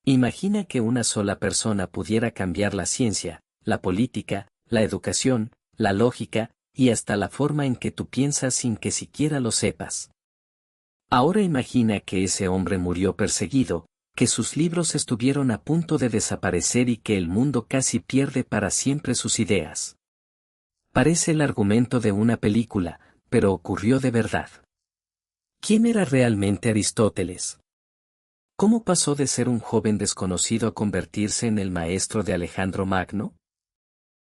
Imagina que una sola persona pudiera cambiar la ciencia, la política, la educación, la lógica, y hasta la forma en que tú piensas sin que siquiera lo sepas. Ahora imagina que ese hombre murió perseguido, que sus libros estuvieron a punto de desaparecer y que el mundo casi pierde para siempre sus ideas. Parece el argumento de una película, pero ocurrió de verdad. ¿Quién era realmente Aristóteles? ¿Cómo pasó de ser un joven desconocido a convertirse en el maestro de Alejandro Magno?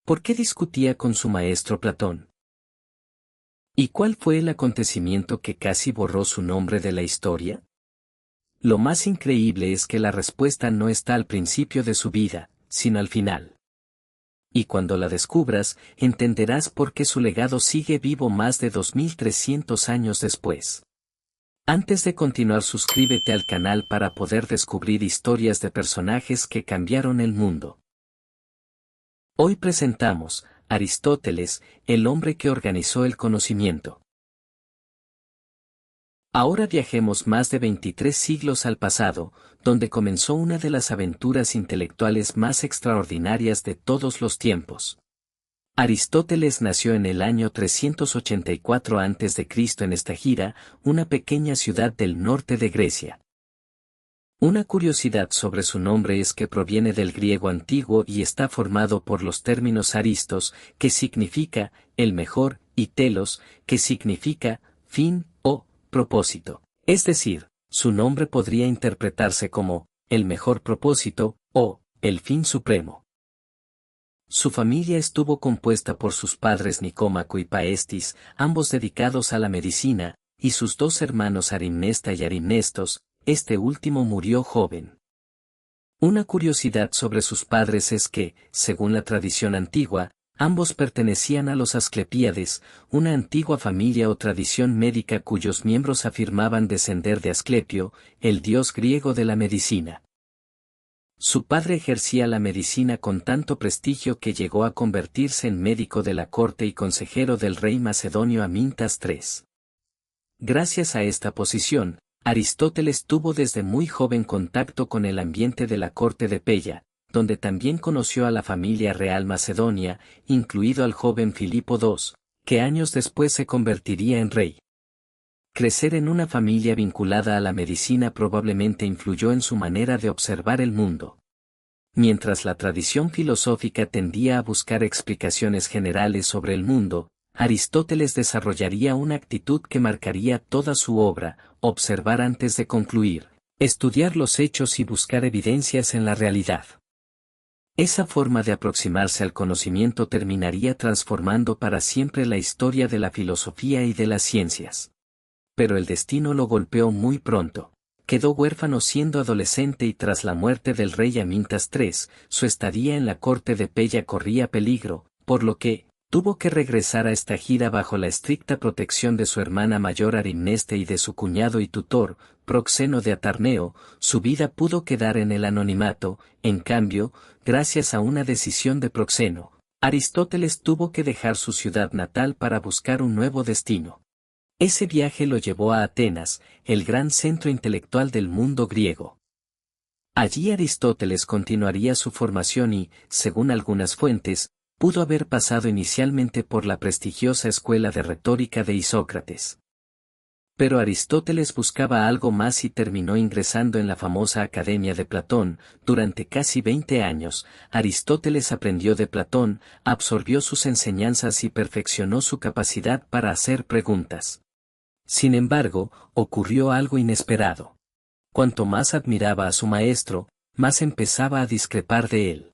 ¿Por qué discutía con su maestro Platón? ¿Y cuál fue el acontecimiento que casi borró su nombre de la historia? Lo más increíble es que la respuesta no está al principio de su vida, sino al final. Y cuando la descubras, entenderás por qué su legado sigue vivo más de 2300 años después. Antes de continuar, suscríbete al canal para poder descubrir historias de personajes que cambiaron el mundo. Hoy presentamos Aristóteles, el hombre que organizó el conocimiento. Ahora viajemos más de 23 siglos al pasado, donde comenzó una de las aventuras intelectuales más extraordinarias de todos los tiempos. Aristóteles nació en el año 384 a.C. en Estagira, una pequeña ciudad del norte de Grecia. Una curiosidad sobre su nombre es que proviene del griego antiguo y está formado por los términos aristos, que significa el mejor, y telos, que significa fin o propósito. Es decir, su nombre podría interpretarse como el mejor propósito o el fin supremo. Su familia estuvo compuesta por sus padres Nicómaco y Paestis, ambos dedicados a la medicina, y sus dos hermanos Arimnesta y Arimnestos, este último murió joven. Una curiosidad sobre sus padres es que, según la tradición antigua, ambos pertenecían a los Asclepíades, una antigua familia o tradición médica cuyos miembros afirmaban descender de Asclepio, el dios griego de la medicina. Su padre ejercía la medicina con tanto prestigio que llegó a convertirse en médico de la corte y consejero del rey macedonio Amintas III. Gracias a esta posición, Aristóteles tuvo desde muy joven contacto con el ambiente de la corte de Pella, donde también conoció a la familia real macedonia, incluido al joven Filipo II, que años después se convertiría en rey. Crecer en una familia vinculada a la medicina probablemente influyó en su manera de observar el mundo. Mientras la tradición filosófica tendía a buscar explicaciones generales sobre el mundo, Aristóteles desarrollaría una actitud que marcaría toda su obra: observar antes de concluir, estudiar los hechos y buscar evidencias en la realidad. Esa forma de aproximarse al conocimiento terminaría transformando para siempre la historia de la filosofía y de las ciencias. Pero el destino lo golpeó muy pronto. Quedó huérfano siendo adolescente y tras la muerte del rey Amintas III, su estadía en la corte de Pella corría peligro, por lo que tuvo que regresar a Estagira bajo la estricta protección de su hermana mayor Arimneste y de su cuñado y tutor, Proxeno de Atarneo. Su vida pudo quedar en el anonimato. En cambio, gracias a una decisión de Proxeno, Aristóteles tuvo que dejar su ciudad natal para buscar un nuevo destino. Ese viaje lo llevó a Atenas, el gran centro intelectual del mundo griego. Allí Aristóteles continuaría su formación y, según algunas fuentes, pudo haber pasado inicialmente por la prestigiosa escuela de retórica de Isócrates. Pero Aristóteles buscaba algo más y terminó ingresando en la famosa Academia de Platón. Durante casi 20 años, Aristóteles aprendió de Platón, absorbió sus enseñanzas y perfeccionó su capacidad para hacer preguntas. Sin embargo, ocurrió algo inesperado. Cuanto más admiraba a su maestro, más empezaba a discrepar de él.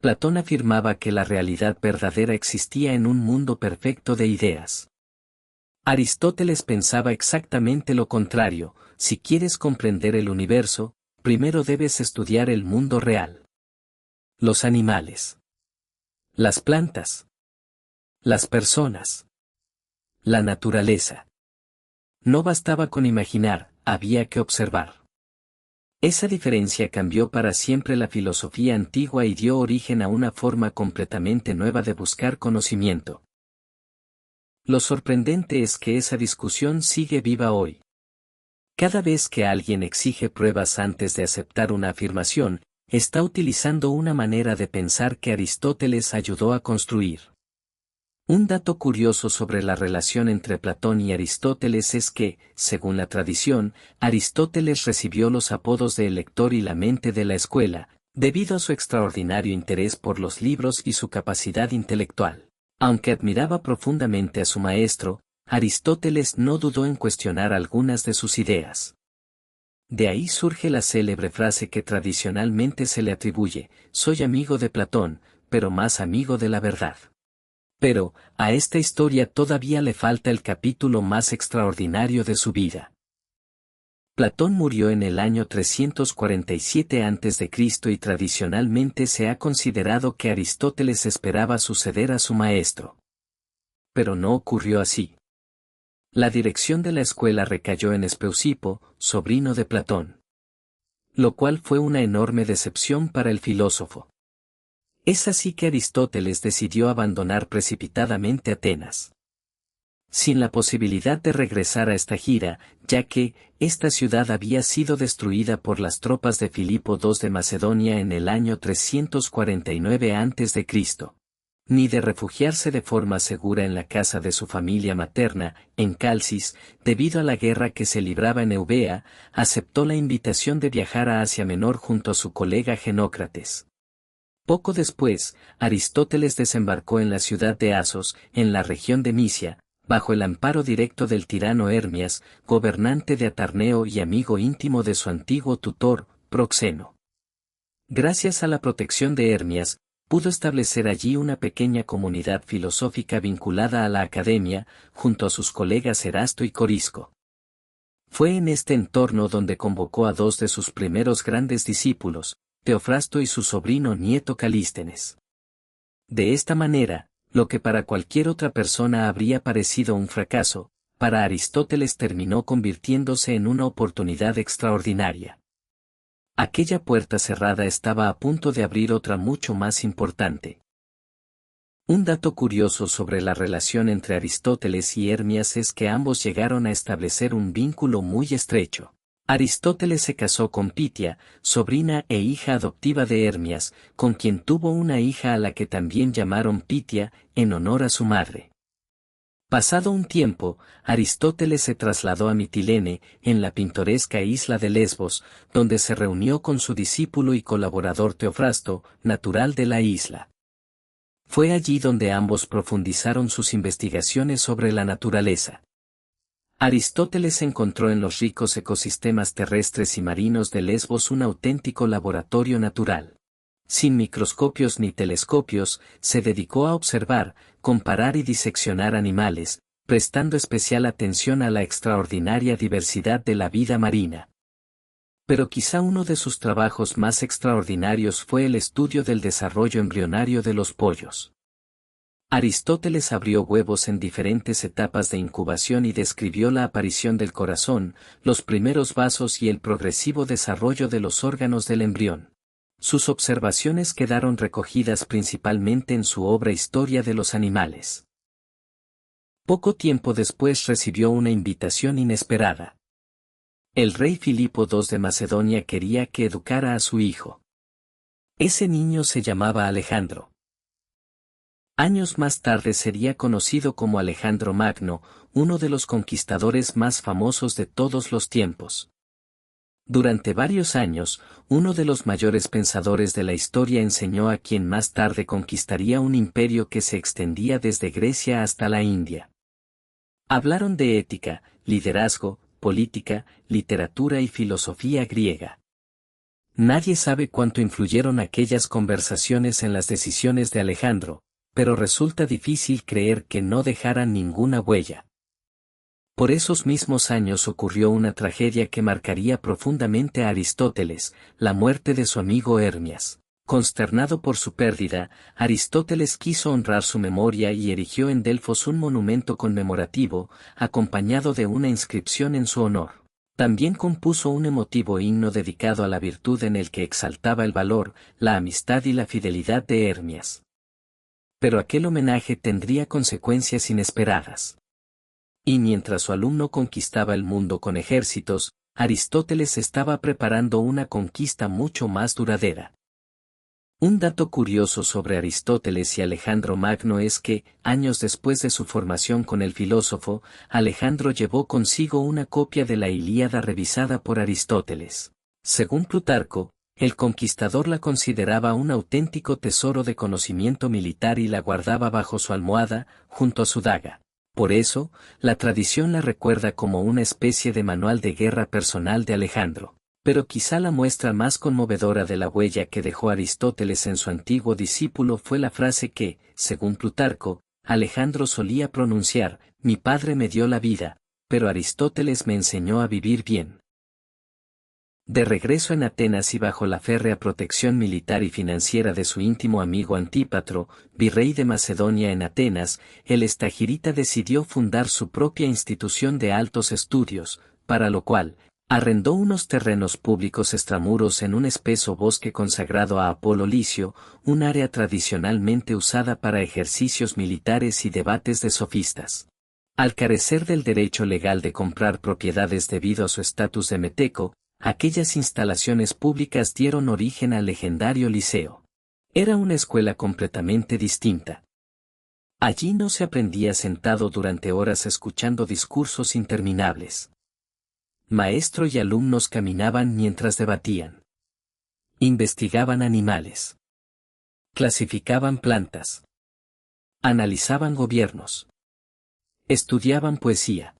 Platón afirmaba que la realidad verdadera existía en un mundo perfecto de ideas. Aristóteles pensaba exactamente lo contrario: si quieres comprender el universo, primero debes estudiar el mundo real. Los animales, las plantas, las personas, la naturaleza. No bastaba con imaginar, había que observar. Esa diferencia cambió para siempre la filosofía antigua y dio origen a una forma completamente nueva de buscar conocimiento. Lo sorprendente es que esa discusión sigue viva hoy. Cada vez que alguien exige pruebas antes de aceptar una afirmación, está utilizando una manera de pensar que Aristóteles ayudó a construir. Un dato curioso sobre la relación entre Platón y Aristóteles es que, según la tradición, Aristóteles recibió los apodos de el lector y la mente de la escuela, debido a su extraordinario interés por los libros y su capacidad intelectual. Aunque admiraba profundamente a su maestro, Aristóteles no dudó en cuestionar algunas de sus ideas. De ahí surge la célebre frase que tradicionalmente se le atribuye: soy amigo de Platón, pero más amigo de la verdad. Pero, a esta historia todavía le falta el capítulo más extraordinario de su vida. Platón murió en el año 347 a.C. y tradicionalmente se ha considerado que Aristóteles esperaba suceder a su maestro. Pero no ocurrió así. La dirección de la escuela recayó en Espeusipo, sobrino de Platón. Lo cual fue una enorme decepción para el filósofo. Es así que Aristóteles decidió abandonar precipitadamente Atenas. Sin la posibilidad de regresar a esta gira, ya que, esta ciudad había sido destruida por las tropas de Filipo II de Macedonia en el año 349 a.C., ni de refugiarse de forma segura en la casa de su familia materna, en Calcis, debido a la guerra que se libraba en Eubea, aceptó la invitación de viajar a Asia Menor junto a su colega Genócrates. Poco después, Aristóteles desembarcó en la ciudad de Asos, en la región de Misia, bajo el amparo directo del tirano Hermias, gobernante de Atarneo y amigo íntimo de su antiguo tutor, Proxeno. Gracias a la protección de Hermias, pudo establecer allí una pequeña comunidad filosófica vinculada a la academia, junto a sus colegas Erasto y Corisco. Fue en este entorno donde convocó a dos de sus primeros grandes discípulos, Teofrasto y su sobrino nieto Calístenes. De esta manera, lo que para cualquier otra persona habría parecido un fracaso, para Aristóteles terminó convirtiéndose en una oportunidad extraordinaria. Aquella puerta cerrada estaba a punto de abrir otra mucho más importante. Un dato curioso sobre la relación entre Aristóteles y Hermias es que ambos llegaron a establecer un vínculo muy estrecho. Aristóteles se casó con Pitia, sobrina e hija adoptiva de Hermias, con quien tuvo una hija a la que también llamaron Pitia, en honor a su madre. Pasado un tiempo, Aristóteles se trasladó a Mitilene, en la pintoresca isla de Lesbos, donde se reunió con su discípulo y colaborador Teofrasto, natural de la isla. Fue allí donde ambos profundizaron sus investigaciones sobre la naturaleza. Aristóteles encontró en los ricos ecosistemas terrestres y marinos de Lesbos un auténtico laboratorio natural. Sin microscopios ni telescopios, se dedicó a observar, comparar y diseccionar animales, prestando especial atención a la extraordinaria diversidad de la vida marina. Pero quizá uno de sus trabajos más extraordinarios fue el estudio del desarrollo embrionario de los pollos. Aristóteles abrió huevos en diferentes etapas de incubación y describió la aparición del corazón, los primeros vasos y el progresivo desarrollo de los órganos del embrión. Sus observaciones quedaron recogidas principalmente en su obra Historia de los Animales. Poco tiempo después recibió una invitación inesperada. El rey Filipo II de Macedonia quería que educara a su hijo. Ese niño se llamaba Alejandro. Años más tarde sería conocido como Alejandro Magno, uno de los conquistadores más famosos de todos los tiempos. Durante varios años, uno de los mayores pensadores de la historia enseñó a quien más tarde conquistaría un imperio que se extendía desde Grecia hasta la India. Hablaron de ética, liderazgo, política, literatura y filosofía griega. Nadie sabe cuánto influyeron aquellas conversaciones en las decisiones de Alejandro, pero resulta difícil creer que no dejaran ninguna huella. Por esos mismos años ocurrió una tragedia que marcaría profundamente a Aristóteles, la muerte de su amigo Hermias. Consternado por su pérdida, Aristóteles quiso honrar su memoria y erigió en Delfos un monumento conmemorativo, acompañado de una inscripción en su honor. También compuso un emotivo himno dedicado a la virtud en el que exaltaba el valor, la amistad y la fidelidad de Hermias. Pero aquel homenaje tendría consecuencias inesperadas. Y mientras su alumno conquistaba el mundo con ejércitos, Aristóteles estaba preparando una conquista mucho más duradera. Un dato curioso sobre Aristóteles y Alejandro Magno es que, años después de su formación con el filósofo, Alejandro llevó consigo una copia de la Ilíada revisada por Aristóteles. Según Plutarco, el conquistador la consideraba un auténtico tesoro de conocimiento militar y la guardaba bajo su almohada, junto a su daga. Por eso, la tradición la recuerda como una especie de manual de guerra personal de Alejandro. Pero quizá la muestra más conmovedora de la huella que dejó Aristóteles en su antiguo discípulo fue la frase que, según Plutarco, Alejandro solía pronunciar: «Mi padre me dio la vida, pero Aristóteles me enseñó a vivir bien». De regreso en Atenas y bajo la férrea protección militar y financiera de su íntimo amigo Antípatro, virrey de Macedonia en Atenas, el estagirita decidió fundar su propia institución de altos estudios, para lo cual, arrendó unos terrenos públicos extramuros en un espeso bosque consagrado a Apolo Licio, un área tradicionalmente usada para ejercicios militares y debates de sofistas. Al carecer del derecho legal de comprar propiedades debido a su estatus de meteco, aquellas instalaciones públicas dieron origen al legendario Liceo. Era una escuela completamente distinta. Allí no se aprendía sentado durante horas escuchando discursos interminables. Maestro y alumnos caminaban mientras debatían. Investigaban animales. Clasificaban plantas. Analizaban gobiernos. Estudiaban poesía.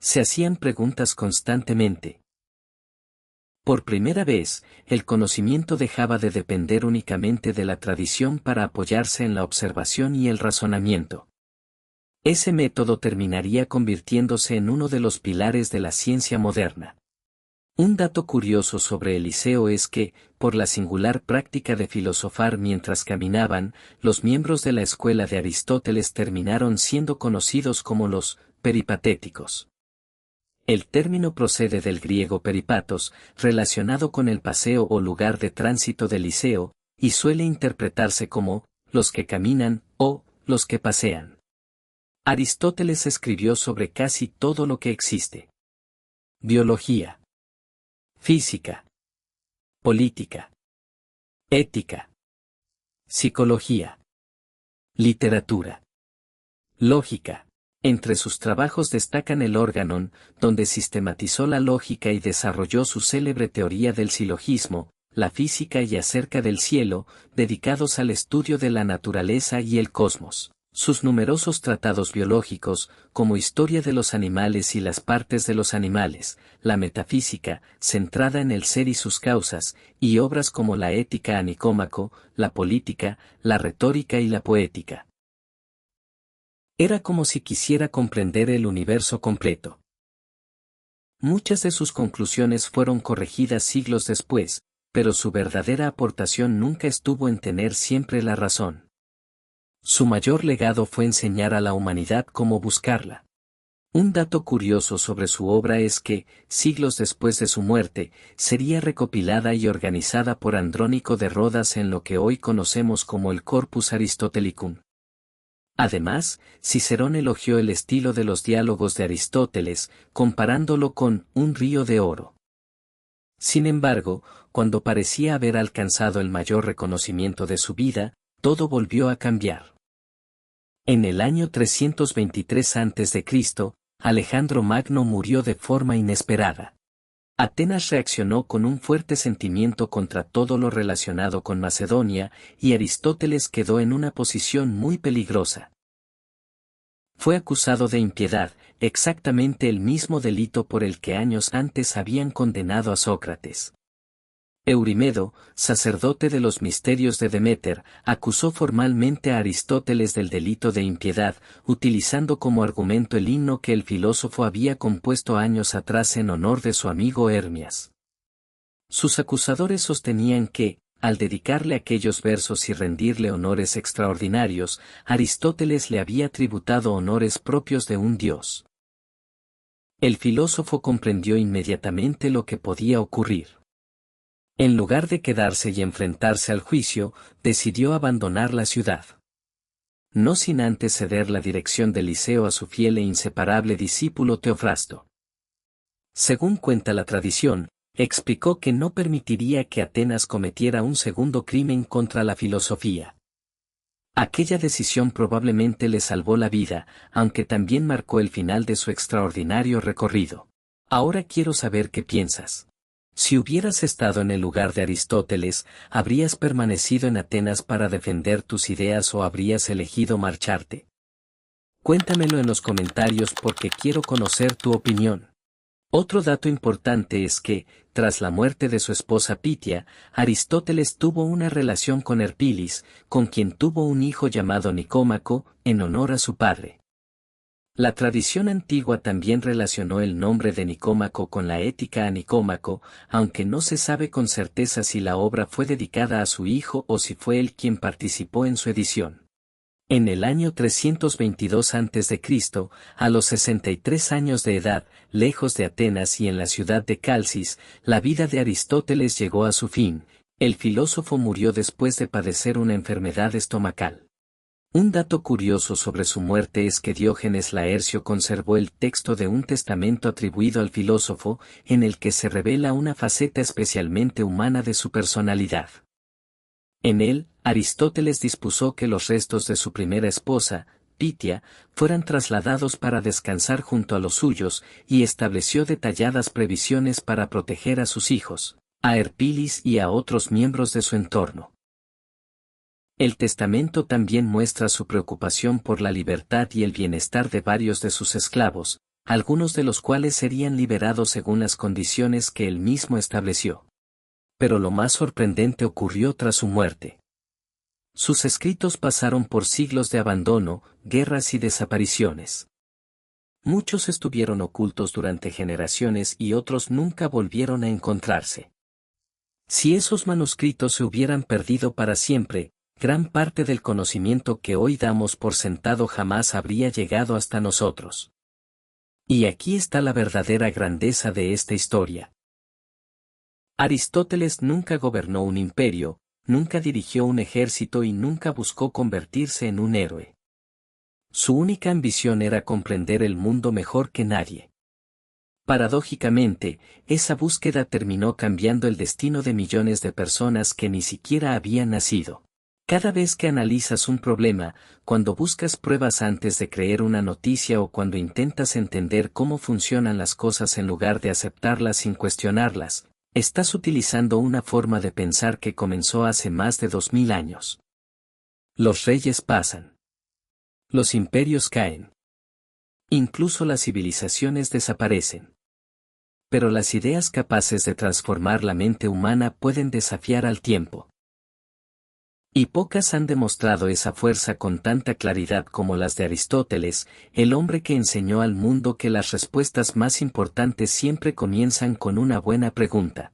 Se hacían preguntas constantemente. Por primera vez, el conocimiento dejaba de depender únicamente de la tradición para apoyarse en la observación y el razonamiento. Ese método terminaría convirtiéndose en uno de los pilares de la ciencia moderna. Un dato curioso sobre el Liceo es que, por la singular práctica de filosofar mientras caminaban, los miembros de la escuela de Aristóteles terminaron siendo conocidos como los peripatéticos. El término procede del griego peripatos, relacionado con el paseo o lugar de tránsito del Liceo, y suele interpretarse como los que caminan o los que pasean. Aristóteles escribió sobre casi todo lo que existe. Biología, física, política, ética, psicología, literatura, lógica. Entre sus trabajos destacan el Organon, donde sistematizó la lógica y desarrolló su célebre teoría del silogismo, la física y acerca del cielo, dedicados al estudio de la naturaleza y el cosmos. Sus numerosos tratados biológicos, como Historia de los animales y las partes de los animales, la metafísica, centrada en el ser y sus causas, y obras como la Ética a Nicómaco, la política, la retórica y la poética. Era como si quisiera comprender el universo completo. Muchas de sus conclusiones fueron corregidas siglos después, pero su verdadera aportación nunca estuvo en tener siempre la razón. Su mayor legado fue enseñar a la humanidad cómo buscarla. Un dato curioso sobre su obra es que, siglos después de su muerte, sería recopilada y organizada por Andrónico de Rodas en lo que hoy conocemos como el Corpus Aristotelicum. Además, Cicerón elogió el estilo de los diálogos de Aristóteles, comparándolo con un río de oro. Sin embargo, cuando parecía haber alcanzado el mayor reconocimiento de su vida, todo volvió a cambiar. En el año 323 a.C., Alejandro Magno murió de forma inesperada. Atenas reaccionó con un fuerte sentimiento contra todo lo relacionado con Macedonia, y Aristóteles quedó en una posición muy peligrosa. Fue acusado de impiedad, exactamente el mismo delito por el que años antes habían condenado a Sócrates. Eurimedo, sacerdote de los misterios de Deméter, acusó formalmente a Aristóteles del delito de impiedad, utilizando como argumento el himno que el filósofo había compuesto años atrás en honor de su amigo Hermias. Sus acusadores sostenían que, al dedicarle aquellos versos y rendirle honores extraordinarios, Aristóteles le había tributado honores propios de un dios. El filósofo comprendió inmediatamente lo que podía ocurrir. En lugar de quedarse y enfrentarse al juicio, decidió abandonar la ciudad. No sin antes ceder la dirección del Liceo a su fiel e inseparable discípulo Teofrasto. Según cuenta la tradición, explicó que no permitiría que Atenas cometiera un segundo crimen contra la filosofía. Aquella decisión probablemente le salvó la vida, aunque también marcó el final de su extraordinario recorrido. Ahora quiero saber qué piensas. Si hubieras estado en el lugar de Aristóteles, ¿habrías permanecido en Atenas para defender tus ideas o habrías elegido marcharte? Cuéntamelo en los comentarios porque quiero conocer tu opinión. Otro dato importante es que, tras la muerte de su esposa Pitia, Aristóteles tuvo una relación con Herpilis, con quien tuvo un hijo llamado Nicómaco, en honor a su padre. La tradición antigua también relacionó el nombre de Nicómaco con la Ética a Nicómaco, aunque no se sabe con certeza si la obra fue dedicada a su hijo o si fue él quien participó en su edición. En el año 322 a.C., a los 63 años de edad, lejos de Atenas y en la ciudad de Calcis, la vida de Aristóteles llegó a su fin. El filósofo murió después de padecer una enfermedad estomacal. Un dato curioso sobre su muerte es que Diógenes Laercio conservó el texto de un testamento atribuido al filósofo, en el que se revela una faceta especialmente humana de su personalidad. En él, Aristóteles dispuso que los restos de su primera esposa, Pitia, fueran trasladados para descansar junto a los suyos, y estableció detalladas previsiones para proteger a sus hijos, a Herpilis y a otros miembros de su entorno. El testamento también muestra su preocupación por la libertad y el bienestar de varios de sus esclavos, algunos de los cuales serían liberados según las condiciones que él mismo estableció. Pero lo más sorprendente ocurrió tras su muerte. Sus escritos pasaron por siglos de abandono, guerras y desapariciones. Muchos estuvieron ocultos durante generaciones y otros nunca volvieron a encontrarse. Si esos manuscritos se hubieran perdido para siempre, gran parte del conocimiento que hoy damos por sentado jamás habría llegado hasta nosotros. Y aquí está la verdadera grandeza de esta historia. Aristóteles nunca gobernó un imperio, nunca dirigió un ejército y nunca buscó convertirse en un héroe. Su única ambición era comprender el mundo mejor que nadie. Paradójicamente, esa búsqueda terminó cambiando el destino de millones de personas que ni siquiera habían nacido. Cada vez que analizas un problema, cuando buscas pruebas antes de creer una noticia o cuando intentas entender cómo funcionan las cosas en lugar de aceptarlas sin cuestionarlas, estás utilizando una forma de pensar que comenzó hace más de 2000 años. Los reyes pasan. Los imperios caen. Incluso las civilizaciones desaparecen. Pero las ideas capaces de transformar la mente humana pueden desafiar al tiempo. Y pocas han demostrado esa fuerza con tanta claridad como las de Aristóteles, el hombre que enseñó al mundo que las respuestas más importantes siempre comienzan con una buena pregunta.